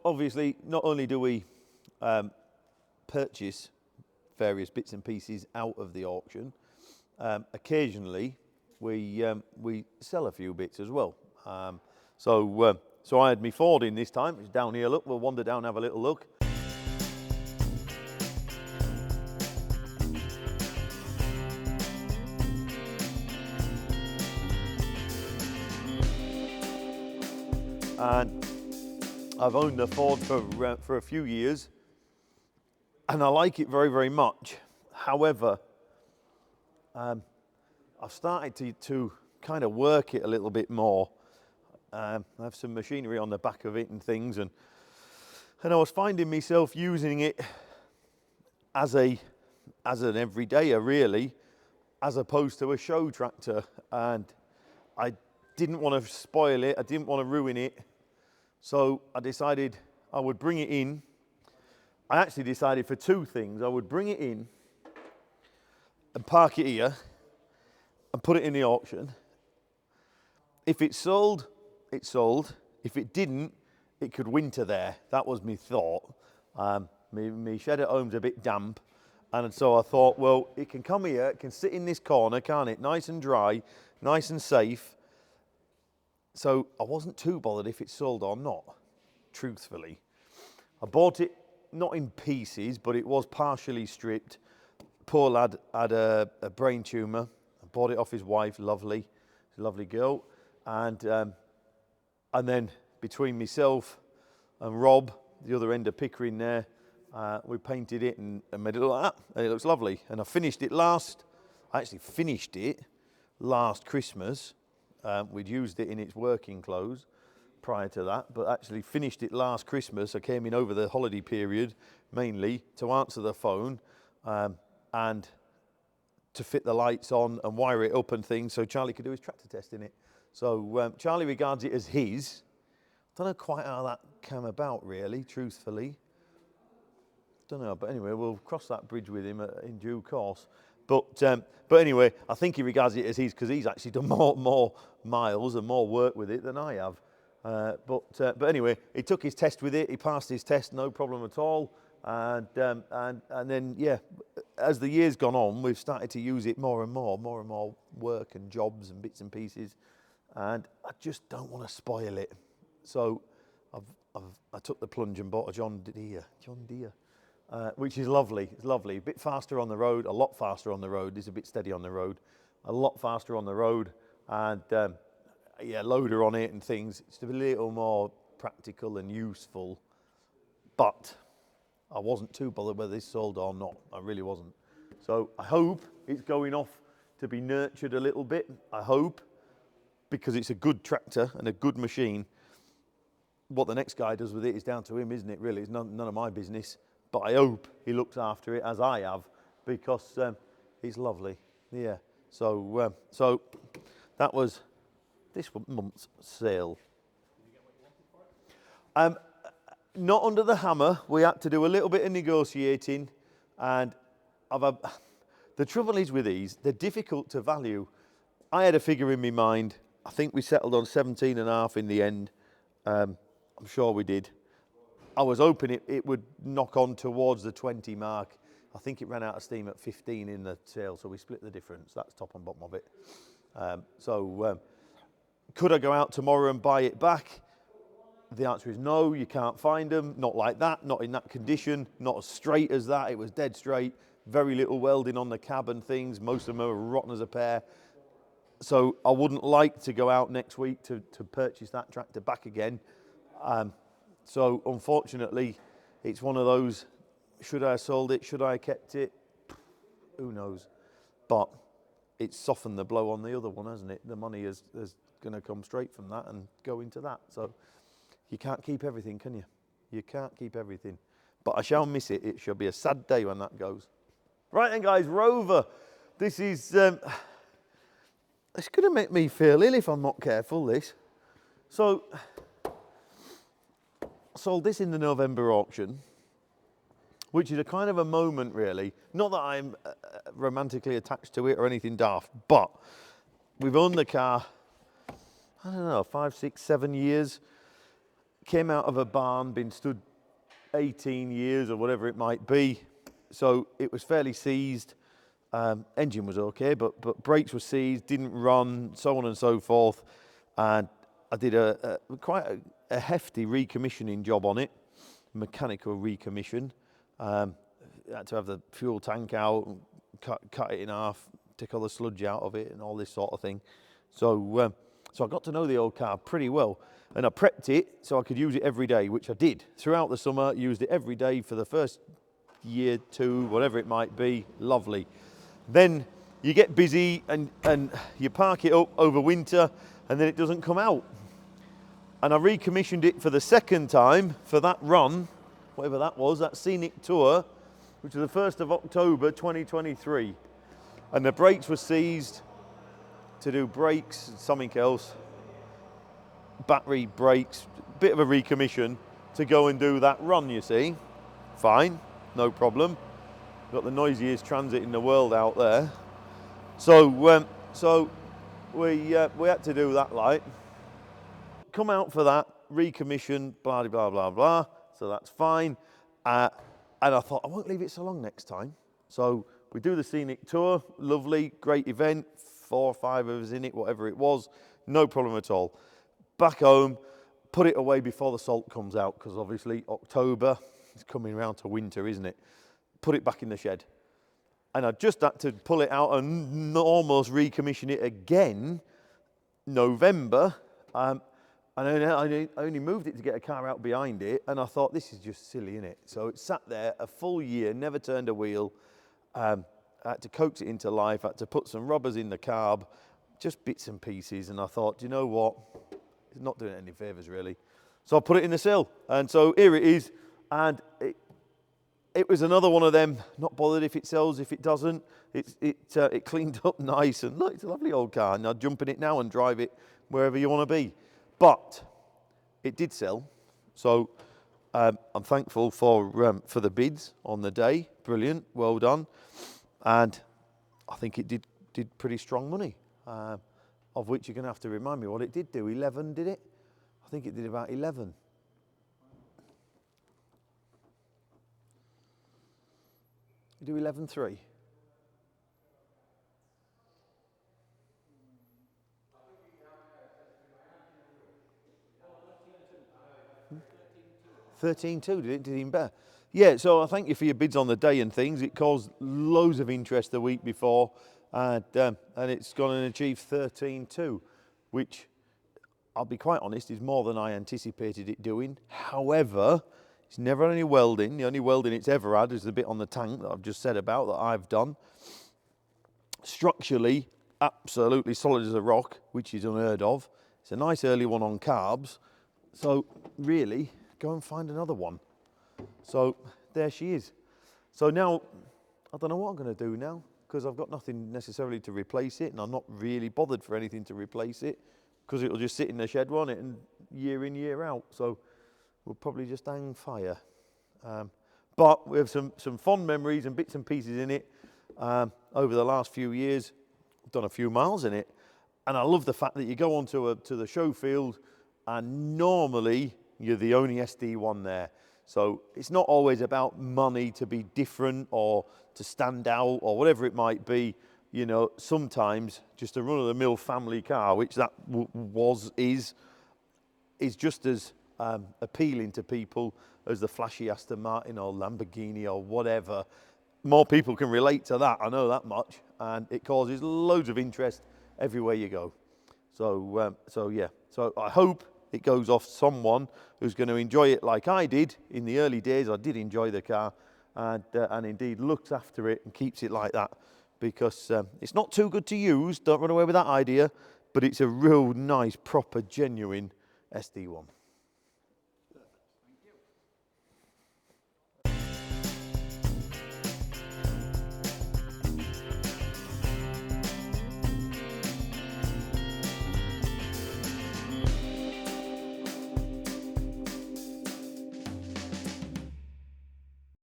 obviously, not only do we purchase various bits and pieces out of the auction, occasionally we sell a few bits as well. So I had my Ford in this time. It's down here. Look, we'll wander down and have a little look. And I've owned the Ford for a few years, and I like it very, very much. However, I've started to kind of work it a little bit more. I have some machinery on the back of it and things, and I was finding myself using it as an everydayer, really, as opposed to a show tractor. And I didn't want to spoil it. I didn't want to ruin it. So I decided I would bring it in. I actually decided for two things. I would bring it in and park it here and put it in the auction. If it sold, it sold. If it didn't, it could winter there. That was my thought. My shed at home's a bit damp, and so I thought, well, it can come here, it can sit in this corner, can't it? Nice and dry, nice and safe. So I wasn't too bothered if it sold or not, truthfully. I bought it not in pieces, but it was partially stripped. Poor lad had a brain tumour. I bought it off his wife, lovely. She's a lovely girl. And then between myself and Rob, the other end of Pickering there, we painted it and made it look like that. And it looks lovely. And I actually finished it last Christmas. We'd used it in its working clothes prior to that, but actually finished it last Christmas. I came in over the holiday period, mainly to answer the phone and to fit the lights on and wire it up and things so Charlie could do his tractor test in it. So Charlie regards it as his. Don't know quite how that came about, really, truthfully. Don't know, but anyway, we'll cross that bridge with him in due course. But anyway, I think he regards it as his because he's actually done more miles and more work with it than I have. But anyway, he took his test with it. He passed his test, no problem at all. And then, yeah, as the years gone on, we've started to use it more and more work and jobs and bits and pieces. And I just don't want to spoil it. So I took the plunge and bought a John Deere, which is lovely. It's lovely. A bit faster on the road, a lot faster on the road. It's a bit steady on the road, a lot faster on the road. And yeah, loader on it and things. It's a little more practical and useful. But I wasn't too bothered whether this sold or not. I really wasn't. So I hope it's going off to be nurtured a little bit. I hope, because it's a good tractor and a good machine. What the next guy does with it is down to him, isn't it, really? It's none of my business. But I hope he looks after it as I have, because it's lovely. Yeah. So that was this month's sale. Not under the hammer. We had to do a little bit of negotiating, and the trouble is with these, they're difficult to value. I had a figure in my mind. I think we settled on 17.5 in the end. I'm sure we did. I was hoping it would knock on towards the 20 mark. I think it ran out of steam at 15 in the sale, so we split the difference. That's top and bottom of it. Could I go out tomorrow and buy it back? The answer is no, you can't find them. Not like that, not in that condition, not as straight as that. It was dead straight, very little welding on the cab and things. Most of them are rotten as a pear. So I wouldn't like to go out next week to purchase that tractor back again. So unfortunately, it's one of those, should I have sold it, should I have kept it? Who knows? But it's softened the blow on the other one, hasn't it? The money is going to come straight from that and go into that. So you can't keep everything, can you? You can't keep everything. But I shall miss it. It shall be a sad day when that goes. Right then, guys, Rover. This is, it's going to make me feel ill if I'm not careful, this. So sold this in the November auction, which is a kind of a moment, really. Not that I'm romantically attached to it or anything daft, but we've owned the car, I don't know, 5, 6, 7 years. came out of a barn, been stood 18 years or whatever it might be. So it was fairly seized. Engine was okay, but brakes were seized, didn't run, so on and so forth. And I did quite a hefty recommissioning job on it, mechanical recommission. Had to have the fuel tank out, cut it in half, take all the sludge out of it and all this sort of thing. So I got to know the old car pretty well, and I prepped it so I could use it every day, which I did. Throughout the summer, used it every day for the first year, two, whatever it might be. Lovely. Then you get busy and you park it up over winter, and then it doesn't come out. And I recommissioned it for the second time for that run, whatever that was, that scenic tour, which was the 1st of October 2023. And the brakes were seized to do brakes and something else, battery brakes, bit of a recommission to go and do that run, you see. Fine, no problem. Got the noisiest transit in the world out there. So we had to do that, like. Come out for that, recommission, blah, blah, blah, blah. So that's fine. And I thought, I won't leave it so long next time. So we do the scenic tour, lovely, great event, 4 or 5 of us in it, whatever it was, no problem at all. Back home, put it away before the salt comes out, because obviously October is coming around to winter, isn't it? Put it back in the shed. And I just had to pull it out and almost recommission it again, November. And I only moved it to get a car out behind it, and I thought, this is just silly, innit? So it sat there a full year, never turned a wheel. I had to coax it into life, I had to put some rubbers in the carb, just bits and pieces, and I thought, do you know what? It's not doing it any favours, really. So I put it in the sill, and so here it is, and it was another one of them, not bothered if it sells, if it doesn't. It cleaned up nice, and look, it's a lovely old car, and I'd jump in it now and drive it wherever you want to be. But it did sell, so I'm thankful for the bids on the day. Brilliant, well done. And I think it did pretty strong money, of which you're going to have to remind me what it did do. 11, did it? I think it did about 11. You do 11.3. $13.2, did it? Did even better. Yeah, so I thank you for your bids on the day and things. It caused loads of interest the week before, and it's gone and achieved 13.2, which, I'll be quite honest, is more than I anticipated it doing. However, it's never had any welding. The only welding it's ever had is the bit on the tank that I've just said about, that I've done. Structurally, absolutely solid as a rock, which is unheard of. It's a nice early one on carbs. So really, go and find another one. So there she is. So now, I don't know what I'm going to do now, because I've got nothing necessarily to replace it, and I'm not really bothered for anything to replace it, because it'll just sit in the shed, won't it, and year in, year out. So we'll probably just hang fire. But we have some fond memories and bits and pieces in it over the last few years. I've done a few miles in it, and I love the fact that you go onto to the show field, and normally you're the only SD1 there. So it's not always about money to be different or to stand out or whatever it might be. You know, sometimes just a run-of-the-mill family car, which that is just as appealing to people as the flashy Aston Martin or Lamborghini or whatever. More people can relate to that, I know that much, and it causes loads of interest everywhere you go. So yeah, so I hope it goes off someone who's going to enjoy it like I did in the early days. I did enjoy the car, and indeed looks after it and keeps it like that, because it's not too good to use, don't run away with that idea, but it's a real nice, proper, genuine SD1.